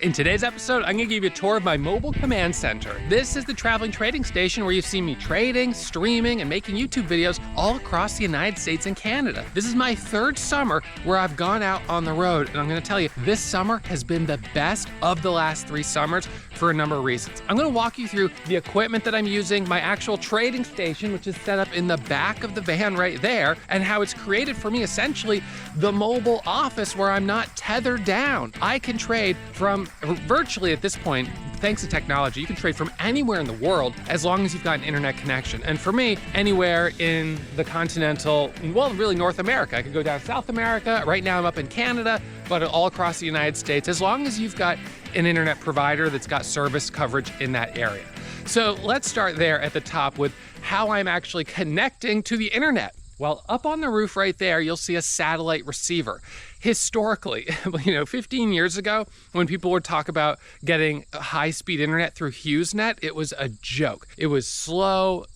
In today's episode, I'm gonna give you a tour of my mobile command center. This is the traveling trading station where you see me trading, streaming, and making YouTube videos all across the United States and Canada. This is my third summer where I've gone out on the road, and I'm gonna tell you, this summer has been the best of the last 3 summers for a number of reasons. I'm gonna walk you through the equipment that I'm using, my actual trading station, which is set up in the back of the van right there, and how it's created for me essentially the mobile office where I'm not tethered down. I can trade from virtually at this point, thanks to technology, you can trade from anywhere in the world as long as you've got an internet connection. And for me, anywhere in the continental, well, really North America. I could go down South America. Right now I'm up in Canada, but all across the United States, as long as you've got an internet provider that's got service coverage in that area. So let's start there at the top with how I'm actually connecting to the internet. Well, up on the roof right there, you'll see a satellite receiver. Historically, 15 years ago, when people would talk about getting high-speed internet through HughesNet, it was a joke. It was slow,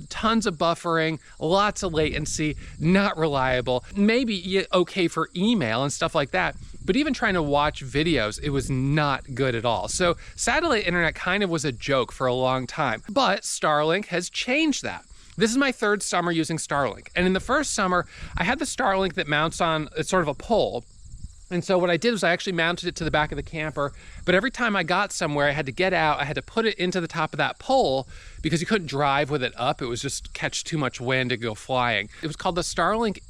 tons of buffering, lots of latency, not reliable, maybe okay for email and stuff like that. But even trying to watch videos, it was not good at all. So satellite internet kind of was a joke for a long time. But Starlink has changed that. This is my third summer using Starlink. And in the first summer, I had the Starlink that mounts on sort of a pole. And so what I did was I actually mounted it to the back of the camper. But every time I got somewhere, I had to get out, I had to put it into the top of that pole because you couldn't drive with it up. It was just catch too much wind to go flying. It was called the Starlink,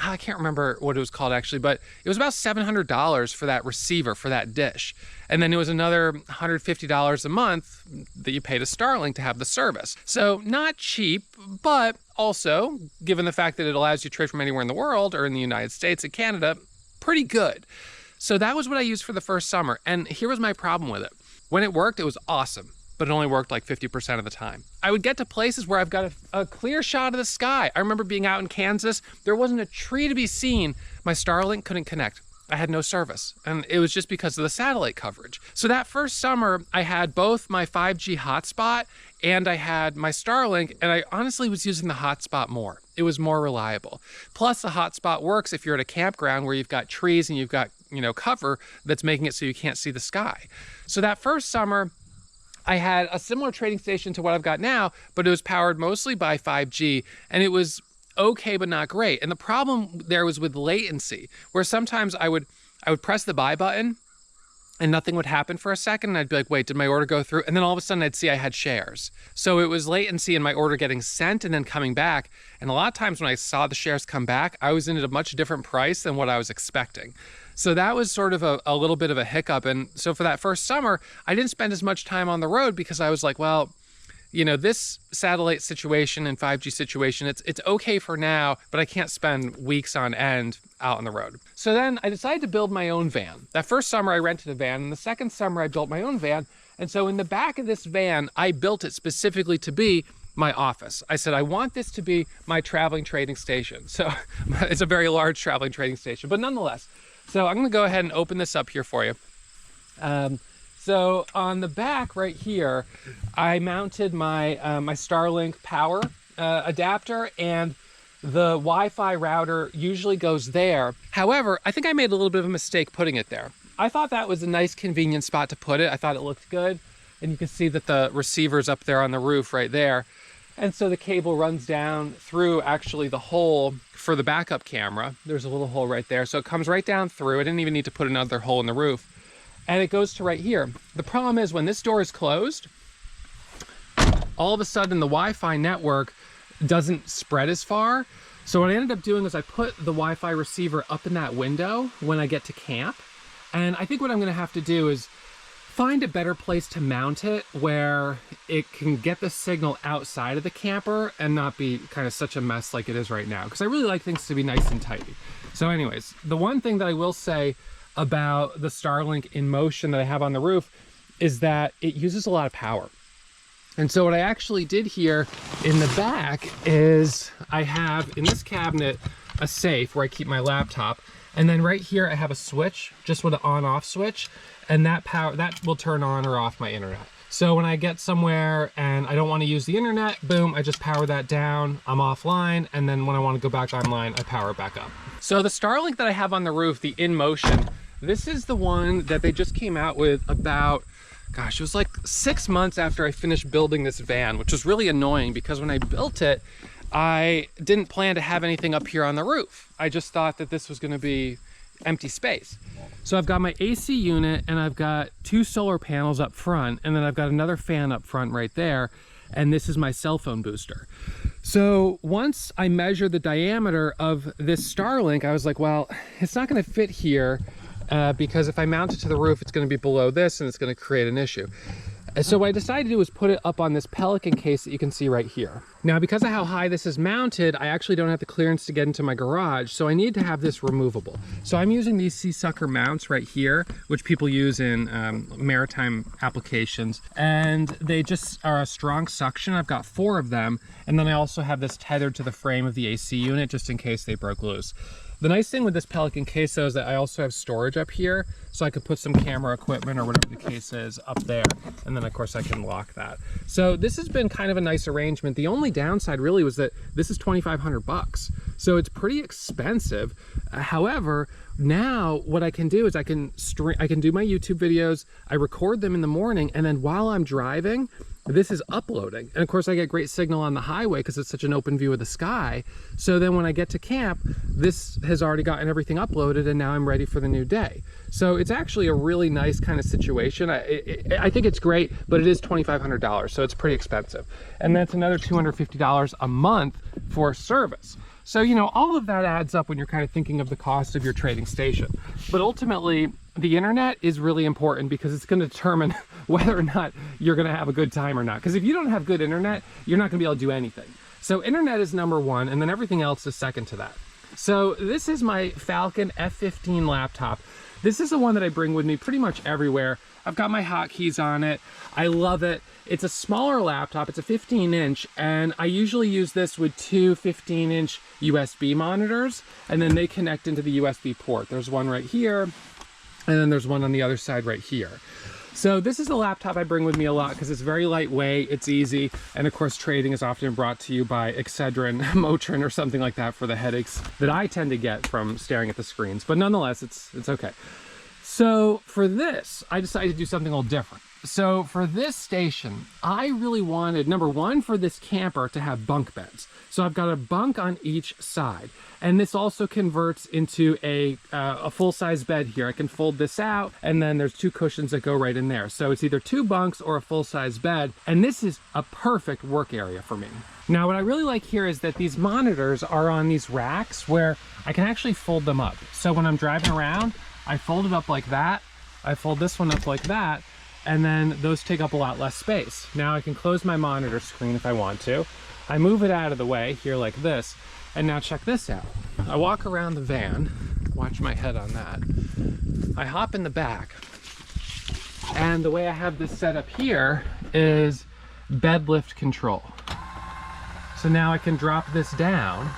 I can't remember what it was called actually, but it was about $700 for that receiver, for that dish. And then it was another $150 a month that you pay to Starlink to have the service. So not cheap, but also, given the fact that it allows you to trade from anywhere in the world or in the United States and Canada, pretty good. So that was what I used for the first summer. And here was my problem with it. When it worked, it was awesome, but it only worked like 50% of the time. I would get to places where I've got a clear shot of the sky. I remember being out in Kansas, there wasn't a tree to be seen. My Starlink couldn't connect. I had no service, and it was just because of the satellite coverage. So that first summer, I had both my 5G hotspot and I had my Starlink, and I honestly was using the hotspot more. It was more reliable. Plus, the hotspot works if you're at a campground where you've got trees and you've got, cover that's making it so you can't see the sky. So that first summer, I had a similar trading station to what I've got now, but it was powered mostly by 5G, and it was okay, but not great. And the problem there was with latency, where sometimes I would press the buy button and nothing would happen for a second. And I'd be like, wait, did my order go through? And then all of a sudden I'd see I had shares. So it was latency in my order getting sent and then coming back. And a lot of times when I saw the shares come back, I was in at a much different price than what I was expecting. So that was sort of a little bit of a hiccup. And so for that first summer, I didn't spend as much time on the road because I was like, well, this satellite situation and 5G situation, it's okay for now, but I can't spend weeks on end out on the road. So then I decided to build my own van. That first summer I rented a van, and the second summer I built my own van. And so in the back of this van, I built it specifically to be my office. I said, I want this to be my traveling trading station. So it's a very large traveling trading station, but nonetheless. So I'm gonna go ahead and open this up here for you. So on the back right here, I mounted my my Starlink power adapter, and the Wi-Fi router usually goes there. However, I think I made a little bit of a mistake putting it there. I thought that was a nice convenient spot to put it. I thought it looked good. And you can see that the receiver's up there on the roof right there. And so the cable runs down through actually the hole for the backup camera. There's a little hole right there. So it comes right down through. I didn't even need to put another hole in the roof. And it goes to right here. The problem is when this door is closed, all of a sudden the Wi-Fi network doesn't spread as far. So what I ended up doing is I put the Wi-Fi receiver up in that window when I get to camp. And I think what I'm gonna have to do is find a better place to mount it where it can get the signal outside of the camper and not be kind of such a mess like it is right now. Because I really like things to be nice and tidy. So anyways, the one thing that I will say about the Starlink in motion that I have on the roof is that it uses a lot of power. And so what I actually did here in the back is I have in this cabinet a safe where I keep my laptop, and then right here I have a switch, just with an on-off switch, and that will turn on or off my internet. So when I get somewhere and I don't want to use the internet, boom, I just power that down, I'm offline, and then when I want to go back online, I power it back up. So the Starlink that I have on the roof, the in motion, This is the one that they just came out with about, gosh, it was like 6 months after I finished building this van, which was really annoying because when I built it, I didn't plan to have anything up here on the roof. I just thought that this was going to be empty space. So I've got my AC unit and I've got 2 solar panels up front, and then I've got another fan up front right there, and this is my cell phone booster. So once I measured the diameter of this Starlink, I was like, well, it's not going to fit here because if I mount it to the roof, it's going to be below this and it's going to create an issue. And so what I decided to do was put it up on this Pelican case that you can see right here. Now, because of how high this is mounted, I actually don't have the clearance to get into my garage, so I need to have this removable. So I'm using these Seasucker mounts right here, which people use in maritime applications, and they just are a strong suction. I've got 4 of them, and then I also have this tethered to the frame of the AC unit just in case they broke loose. The nice thing with this Pelican case though is that I also have storage up here, so I could put some camera equipment or whatever the case is up there, and then of course I can lock that. So this has been kind of a nice arrangement. The only downside really was that this is 2,500 bucks, so it's pretty expensive. However, now what I can do is I can do my YouTube videos, I record them in the morning, and then while I'm driving, this is uploading. And of course I get great signal on the highway because it's such an open view of the sky. So then when I get to camp, this has already gotten everything uploaded and now I'm ready for the new day. So it's actually a really nice kind of situation. I think it's great, but it is $2,500, so it's pretty expensive. And that's another $250 a month for service. So, you know, all of that adds up when you're kind of thinking of the cost of your trading station. But ultimately, the internet is really important because it's going to determine whether or not you're going to have a good time or not. Because if you don't have good internet, you're not going to be able to do anything. So internet is number one, and then everything else is second to that. So this is my Falcon F15 laptop. This is the one that I bring with me pretty much everywhere. I've got my hotkeys on it. I love it. It's a smaller laptop. It's a 15-inch, and I usually use this with 2 15-inch USB monitors, and then they connect into the USB port. There's one right here, and then there's one on the other side right here. So this is a laptop I bring with me a lot because it's very lightweight, it's easy, and of course trading is often brought to you by Excedrin, Motrin, or something like that for the headaches that I tend to get from staring at the screens. But nonetheless, it's okay. So for this, I decided to do something a little different. So for this station, I really wanted, number one, for this camper to have bunk beds. So I've got a bunk on each side, and this also converts into a full-size bed here. I can fold this out, and then there's 2 cushions that go right in there. So it's either 2 bunks or a full-size bed, and this is a perfect work area for me. Now, what I really like here is that these monitors are on these racks where I can actually fold them up. So when I'm driving around, I fold it up like that, I fold this one up like that, and then those take up a lot less space. Now I can close my monitor screen if I want to. I move it out of the way here like this, and now check this out. I walk around the van, watch my head on that. I hop in the back, and the way I have this set up here is bed lift control. So now I can drop this down,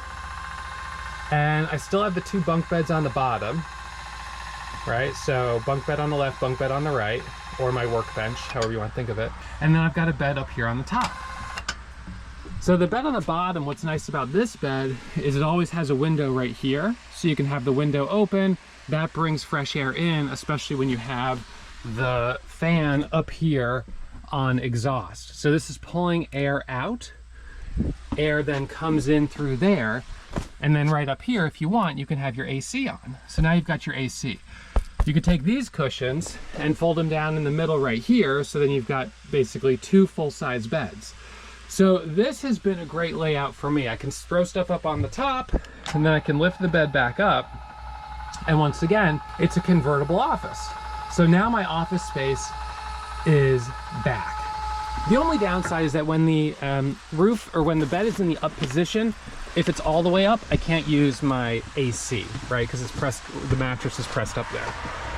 and I still have the 2 bunk beds on the bottom, right? So bunk bed on the left, bunk bed on the right, or my workbench, however you want to think of it. And then I've got a bed up here on the top. So the bed on the bottom, what's nice about this bed is it always has a window right here. So you can have the window open. That brings fresh air in, especially when you have the fan up here on exhaust. So this is pulling air out. Air then comes in through there. And then right up here, if you want, you can have your AC on. So now you've got your AC. You could take these cushions and fold them down in the middle right here, so then you've got basically 2 full-size beds. So this has been a great layout for me. I can throw stuff up on the top, and then I can lift the bed back up. And once again, it's a convertible office. So now my office space is back. The only downside is that when the roof, or when the bed is in the up position, if it's all the way up, I can't use my AC, right? Because it's pressed, the mattress is pressed up there.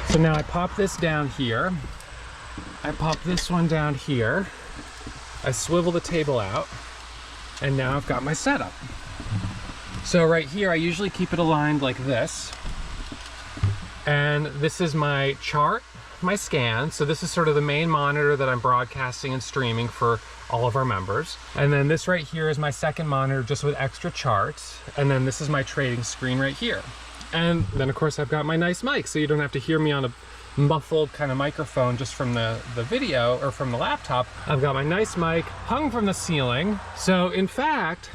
So now I pop this down here. I pop this one down here. I swivel the table out, and now I've got my setup. So right here, I usually keep it aligned like this. And this is my chart, my scan. So this is sort of the main monitor that I'm broadcasting and streaming for all of our members. And then this right here is my second monitor just with extra charts. And then this is my trading screen right here. And then of course I've got my nice mic, so you don't have to hear me on a muffled kind of microphone just from the video or from the laptop. I've got my nice mic hung from the ceiling. So in fact,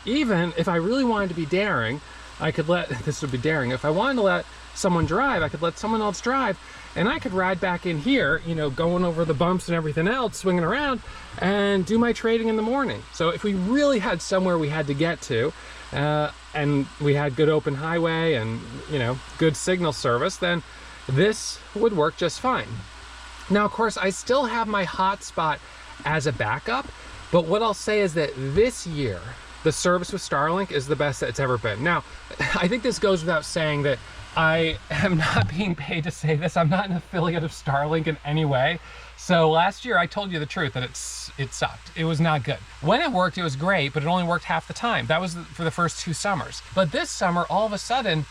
even if I really wanted to be daring, I could this would be daring, if I wanted to let someone drive, I could let someone else drive, and I could ride back in here, you know, going over the bumps and everything else, swinging around, and do my trading in the morning. So if we really had somewhere we had to get to, and we had good open highway and, you know, good signal service, then this would work just fine. Now, of course, I still have my hotspot as a backup, but what I'll say is that this year, the service with Starlink is the best that it's ever been. Now, I think this goes without saying that I am not being paid to say this. I'm not an affiliate of Starlink in any way. So last year I told you the truth that it sucked. It was not good. When it worked, it was great, but it only worked half the time. That was for the first 2 summers. But this summer, all of a sudden,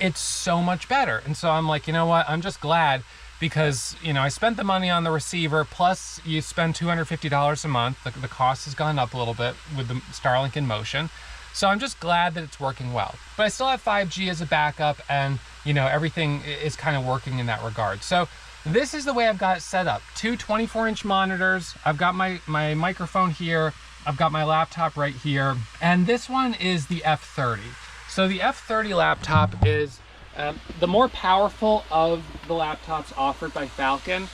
it's so much better. And so I'm like, you know what? I'm just glad, because, you know, I spent the money on the receiver, plus you spend $250 a month. The cost has gone up a little bit with the Starlink in motion. So I'm just glad that it's working well. But I still have 5G as a backup, and, you know, everything is kind of working in that regard. So this is the way I've got it set up. 2 24-inch monitors. I've got my microphone here. I've got my laptop right here. And this one is the F30. So the F30 laptop is the more powerful of the laptops offered by Falcon,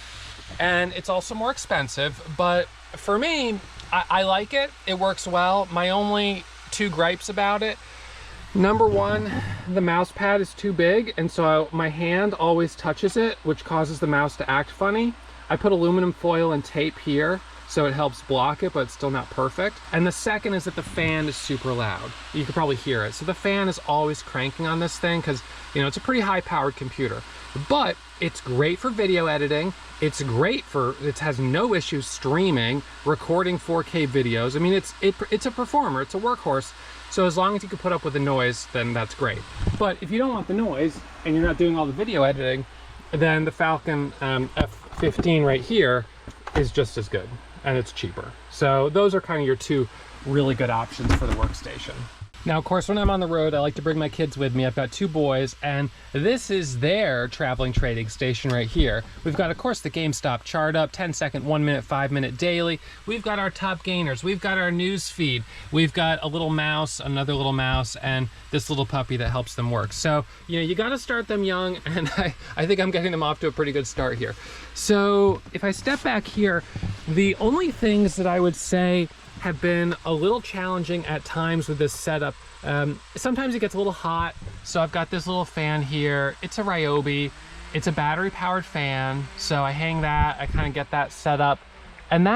and it's also more expensive, but for me, I like it. It works well. My only 2 gripes about it: number one, the mouse pad is too big, and so my hand always touches it, which causes the mouse to act funny. I put aluminum foil and tape here, so it helps block it, but it's still not perfect. And the second is that the fan is super loud. You can probably hear it. So the fan is always cranking on this thing because, you know, it's a pretty high-powered computer. But it's great for video editing. It's great for, it has no issues streaming, recording 4K videos. I mean, it's a performer, it's a workhorse. So as long as you can put up with the noise, then that's great. But if you don't want the noise and you're not doing all the video editing, then the Falcon F15 right here is just as good, and it's cheaper. So those are kind of your 2 really good options for the workstation. Now, of course, when I'm on the road, I like to bring my kids with me. I've got 2 boys, and this is their traveling trading station right here. We've got, of course, the GameStop chart up, 10-second, 1-minute, 5-minute daily. We've got our top gainers. We've got our news feed. We've got a little mouse, another little mouse, and this little puppy that helps them work. So, you know, you got to start them young, and I think I'm getting them off to a pretty good start here. So if I step back here, the only things that I would say have been a little challenging at times with this setup. Sometimes it gets a little hot, so I've got this little fan here. It's a Ryobi. It's a battery powered fan, so I hang that, I kind of get that set up, and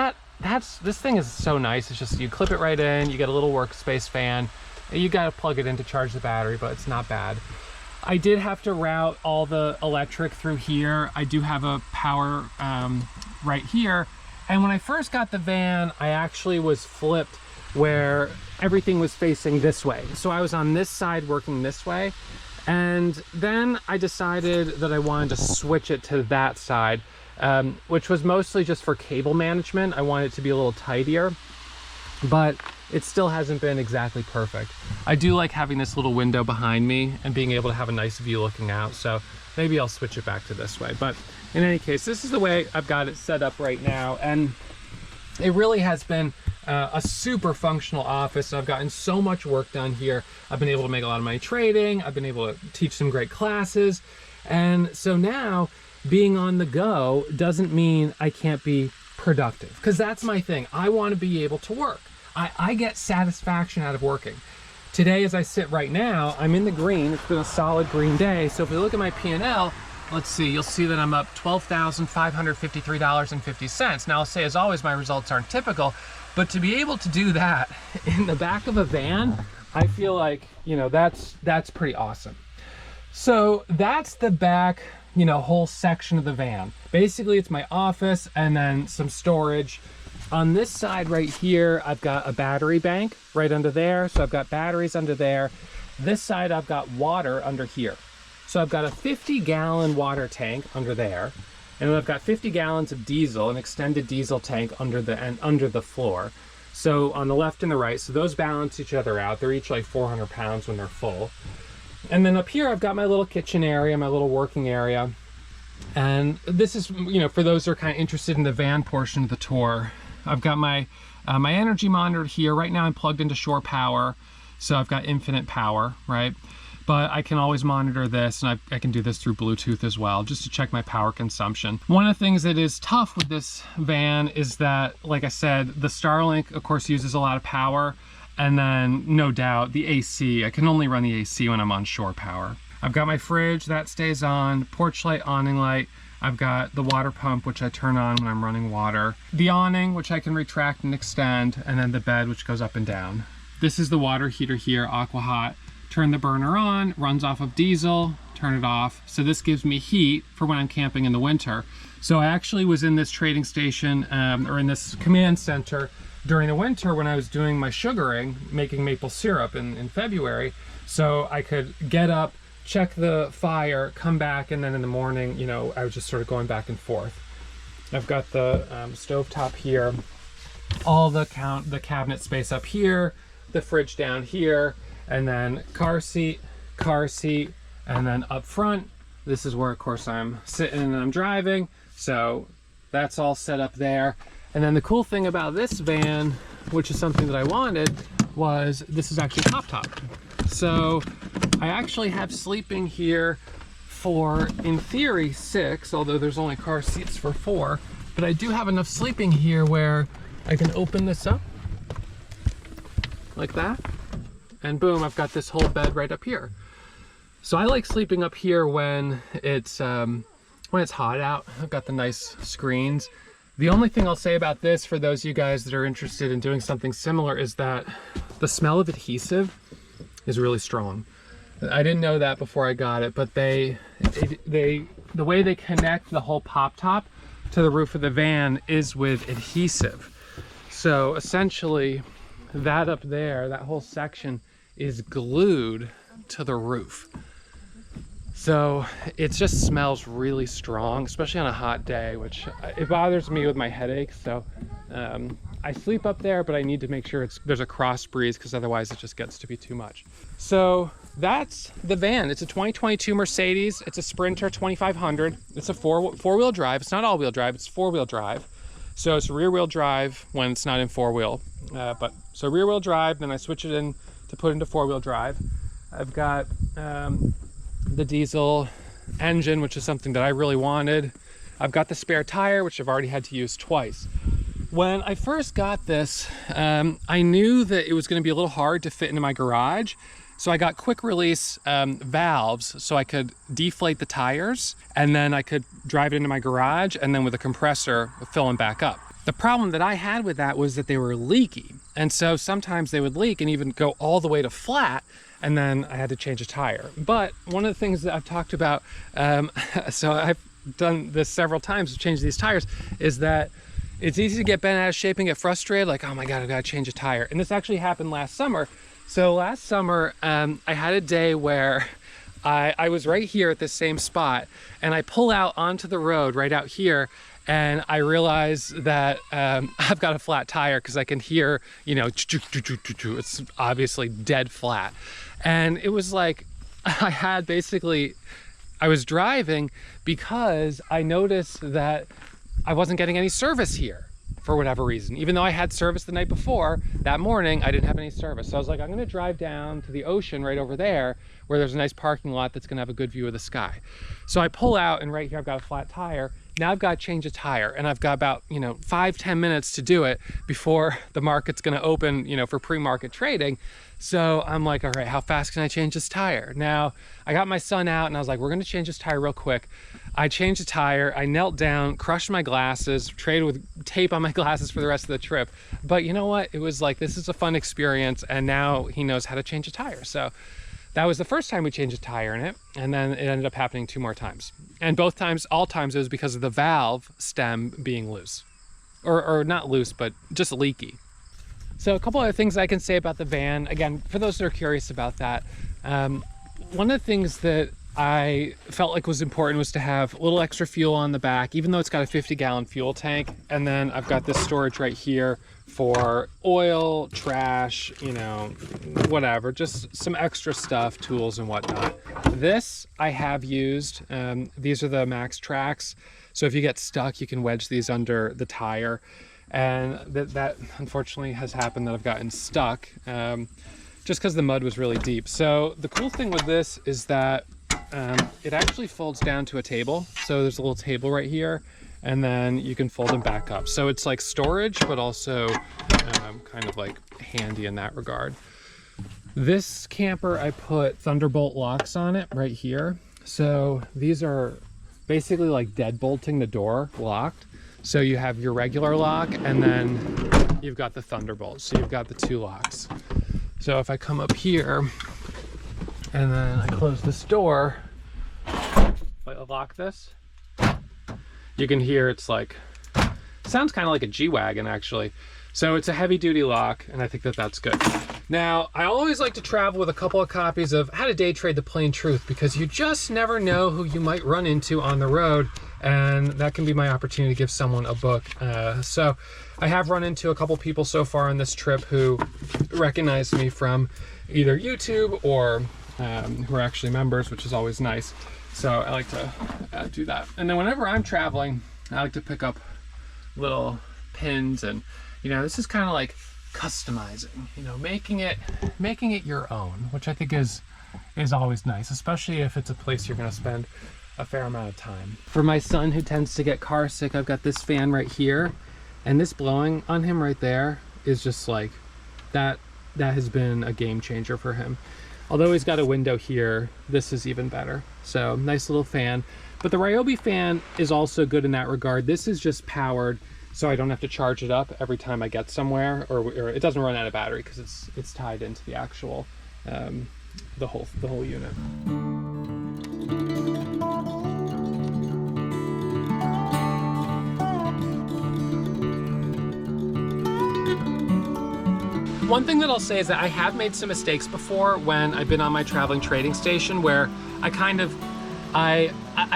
this thing is so nice. It's just, you clip it right in, you get a little workspace fan. You got to plug it in to charge the battery, but it's not bad. I did have to route all the electric through here. I do have a power right here. And when I first got the van, I actually was flipped where everything was facing this way. So I was on this side working this way. And then I decided that I wanted to switch it to that side, which was mostly just for cable management. I wanted it to be a little tidier, but it still hasn't been exactly perfect. I do like having this little window behind me and being able to have a nice view looking out. So maybe I'll switch it back to this way. But in any case, this is the way I've got it set up right now. And it really has been a super functional office. I've gotten so much work done here. I've been able to make a lot of money trading. I've been able to teach some great classes. And so now being on the go doesn't mean I can't be productive, because that's my thing. I want to be able to work. I get satisfaction out of working. Today, as I sit right now, I'm in the green. It's been a solid green day. So if you look at my P&L, let's see, you'll see that I'm up $12,553.50. Now, I'll say, as always, my results aren't typical, but to be able to do that in the back of a van, I feel like, you know, that's pretty awesome. So that's the back, you know, whole section of the van. Basically, it's my office and then some storage. On this side right here, I've got a battery bank right under there. So I've got batteries under there. This side, I've got water under here. So I've got a 50-gallon water tank under there. And then I've got 50 gallons of diesel, an extended diesel tank under the floor. So on the left and the right, so those balance each other out. They're each like 400 pounds when they're full. And then up here, I've got my little kitchen area, my little working area. And this is, you know, for those who are kind of interested in the van portion of the tour, I've got my my energy monitor here. Right now I'm plugged into shore power, so I've got infinite power, right? But I can always monitor this, and I can do this through Bluetooth as well, just to check my power consumption. One of the things that is tough with this van is that, like I said, the Starlink, of course, uses a lot of power, and then, no doubt, the AC. I can only run the AC when I'm on shore power. I've got my fridge, that stays on, porch light, awning light. I've got the water pump, which I turn on when I'm running water. The awning, which I can retract and extend, and then the bed, which goes up and down. This is the water heater here, Aqua Hot. Turn the burner on, runs off of diesel, turn it off. So this gives me heat for when I'm camping in the winter. So I actually was in this trading station, or in this command center during the winter when I was doing my sugaring, making maple syrup in February. So I could get up, check the fire, come back, and then in the morning, you know, I was just sort of going back and forth. I've got the stovetop here, all the cabinet space up here, the fridge down here, and then car seat, and then up front, this is where, of course, I'm sitting and I'm driving, so that's all set up there. And then the cool thing about this van, which is something that I wanted, was this is actually top. So I actually have sleeping here for, in theory, 6, although there's only car seats for 4, but I do have enough sleeping here where I can open this up like that, and boom, I've got this whole bed right up here. So I like sleeping up here when it's hot out. I've got the nice screens. The only thing I'll say about this, for those of you guys that are interested in doing something similar, is that the smell of adhesive is really strong. I didn't know that before I got it, but the way they connect the whole pop top to the roof of the van is with adhesive. So essentially, that up there, that whole section is glued to the roof. So it just smells really strong, especially on a hot day, which it bothers me with my headaches. So I sleep up there, but I need to make sure there's a cross breeze, because otherwise it just gets to be too much. So that's the van. It's a 2022 Mercedes. It's a Sprinter 2500. It's a four-wheel drive. It's not all-wheel drive. It's four-wheel drive. So it's rear-wheel drive when it's not in four-wheel. So rear-wheel drive, then I switch it in to put into four-wheel drive. I've got the diesel engine, which is something that I really wanted. I've got the spare tire, which I've already had to use twice. When I first got this, I knew that it was going to be a little hard to fit into my garage. So I got quick release valves so I could deflate the tires, and then I could drive it into my garage, and then with a compressor fill them back up. The problem that I had with that was that they were leaky. And so sometimes they would leak and even go all the way to flat, and then I had to change a tire. But one of the things that I've talked about, so I've done this several times, changed these tires, is that it's easy to get bent out of shape and get frustrated, like, oh my God, I've got to change a tire. And this actually happened last summer. So last summer, I had a day where I was right here at this same spot, and I pull out onto the road right out here, and I realize that I've got a flat tire, because I can hear, you know, it's obviously dead flat. And it was like, I was driving because I noticed that I wasn't getting any service here for whatever reason. Even though I had service the night before, that morning I didn't have any service. So I was like, I'm gonna drive down to the ocean right over there, where there's a nice parking lot that's gonna have a good view of the sky. So I pull out, and right here I've got a flat tire. Now I've got to change a tire, and I've got about, 5-10 minutes to do it before the market's gonna open, for pre-market trading. So I'm like, all right, how fast can I change this tire? Now, I got my son out, and I was like, we're gonna change this tire real quick. I changed the tire, I knelt down, crushed my glasses, traded with tape on my glasses for the rest of the trip. But you know what? It was like, this is a fun experience, and now he knows how to change a tire. So that was the first time we changed a tire in it, and then it ended up happening 2 more times. And both times, all times, it was because of the valve stem being loose. Or not loose, but just leaky. So a couple other things I can say about the van. Again, for those that are curious about that, one of the things that I felt like was important was to have a little extra fuel on the back, even though it's got a 50-gallon fuel tank. And then I've got this storage right here for oil, trash, you know, whatever, just some extra stuff, tools and whatnot. This I have used. These are the Max Tracks. So if you get stuck, you can wedge these under the tire. And that unfortunately has happened, that I've gotten stuck just because the mud was really deep. So the cool thing with this is that it actually folds down to a table. So there's a little table right here, and then you can fold them back up. So it's like storage, but also kind of like handy in that regard. This camper, I put Thunderbolt locks on it right here. So these are basically like deadbolting the door locked. So you have your regular lock, and then you've got the Thunderbolt. So you've got the two locks. So if I come up here and then I close this door, if I lock this, you can hear it's like, sounds kind of like a G-Wagon actually. So it's a heavy duty lock, and I think that that's good. Now, I always like to travel with a couple of copies of How to Day Trade the Plain Truth, because you just never know who you might run into on the road, and that can be my opportunity to give someone a book. So I have run into a couple people so far on this trip who recognize me from either YouTube or who are actually members, which is always nice. So I like to do that. And then whenever I'm traveling, I like to pick up little pins, and you know, this is kind of like customizing, you know, making it your own, which I think is always nice, especially if it's a place you're going to spend a fair amount of time. For my son who tends to get car sick, I've got this fan right here, and this blowing on him right there is just like that has been a game changer for him. Although he's got a window here, this is even better. So nice little fan. But the Ryobi fan is also good in that regard. This is just powered, so I don't have to charge it up every time I get somewhere, or it doesn't run out of battery because it's tied into the actual the whole unit. One thing that I'll say is that I have made some mistakes before when I've been on my traveling trading station, where I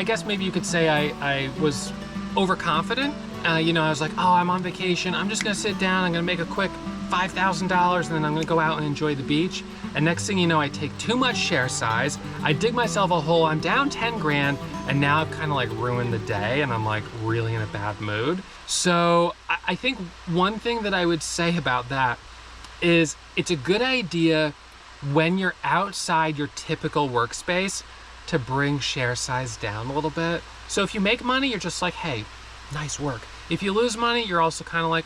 guess maybe you could say I was overconfident. You know, I was like, oh, I'm on vacation, I'm just gonna sit down, I'm gonna make a quick $5,000, and then I'm gonna go out and enjoy the beach. And next thing you know, I take too much share size, I dig myself a hole, I'm down 10 grand, and now I've kind of like ruined the day, and I'm like really in a bad mood. So I think one thing that I would say about that is it's a good idea when you're outside your typical workspace to bring share size down a little bit. So if you make money, you're just like, hey, nice work. If you lose money, you're also kind of like,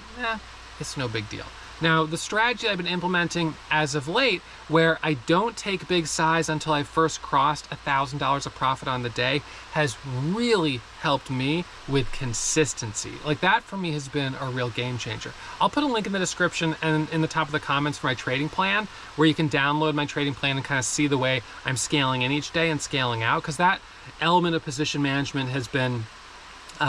it's no big deal. Now, the strategy I've been implementing as of late, where I don't take big size until I first crossed $1,000 of profit on the day, has really helped me with consistency. Like, that for me has been a real game changer. I'll put a link in the description and in the top of the comments for my trading plan, where you can download my trading plan and kind of see the way I'm scaling in each day and scaling out, because that element of position management has been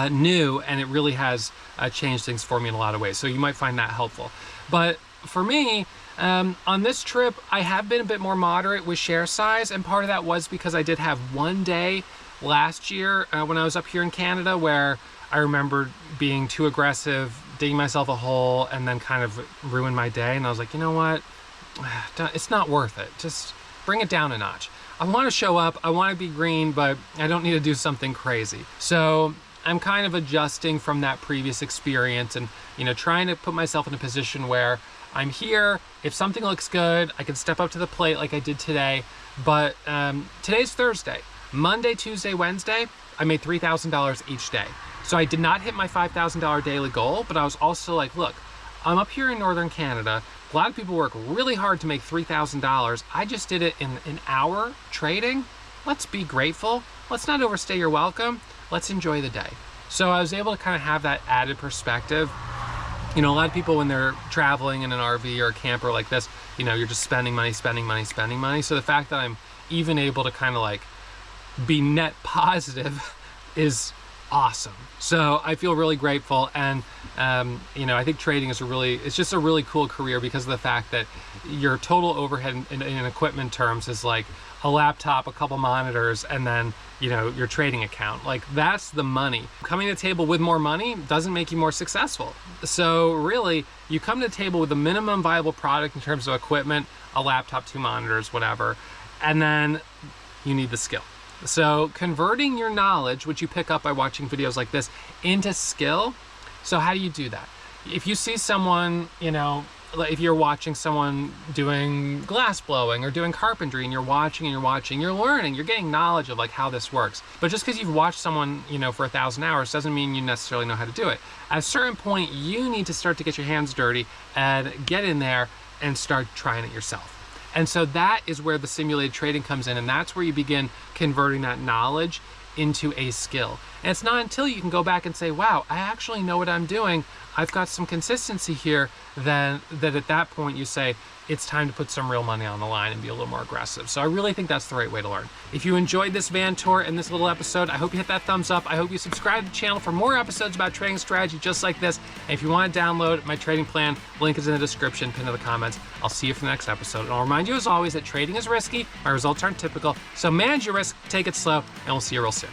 new, and it really has changed things for me in a lot of ways. So you might find that helpful. But for me, on this trip, I have been a bit more moderate with share size, and part of that was because I did have one day last year when I was up here in Canada where I remember being too aggressive, digging myself a hole, and then kind of ruined my day. And I was like, you know what? It's not worth it. Just bring it down a notch. I want to show up, I want to be green, but I don't need to do something crazy. So I'm kind of adjusting from that previous experience, and you know, trying to put myself in a position where I'm here. If something looks good, I can step up to the plate like I did today. But today's Thursday. Monday, Tuesday, Wednesday, I made $3,000 each day. So I did not hit my $5,000 daily goal, but I was also like, look, I'm up here in Northern Canada. A lot of people work really hard to make $3,000. I just did it in an hour trading. Let's be grateful. Let's not overstay your welcome. Let's enjoy the day. So I was able to kind of have that added perspective. You know, a lot of people when they're traveling in an RV or a camper like this, you know, you're just spending money, spending money, spending money. So the fact that I'm even able to kind of like be net positive is awesome. So I feel really grateful. And, you know, I think trading is it's just a really cool career because of the fact that your total overhead in equipment terms is like a laptop, a couple monitors, and then, you know, your trading account. Like, that's the money. Coming to the table with more money doesn't make you more successful. So really, you come to the table with a minimum viable product in terms of equipment, a laptop, 2 monitors, whatever, and then you need the skill. So converting your knowledge, which you pick up by watching videos like this, into skill. So how do you do that? If you see someone, you know, if you're watching someone doing glass blowing or doing carpentry, and you're watching and you're watching, you're learning, you're getting knowledge of like how this works. But just because you've watched someone, you know, for 1,000 hours doesn't mean you necessarily know how to do it. At a certain point, you need to start to get your hands dirty and get in there and start trying it yourself. And so that is where the simulated trading comes in, and that's where you begin converting that knowledge into a skill. And it's not until you can go back and say, wow, I actually know what I'm doing, I've got some consistency here, then that at that point you say, it's time to put some real money on the line and be a little more aggressive. So I really think that's the right way to learn. If you enjoyed this van tour and this little episode, I hope you hit that thumbs up. I hope you subscribe to the channel for more episodes about trading strategy just like this. And if you want to download my trading plan, link is in the description, pinned to the comments. I'll see you for the next episode. And I'll remind you as always that trading is risky, my results aren't typical. So manage your risk, take it slow, and we'll see you real soon.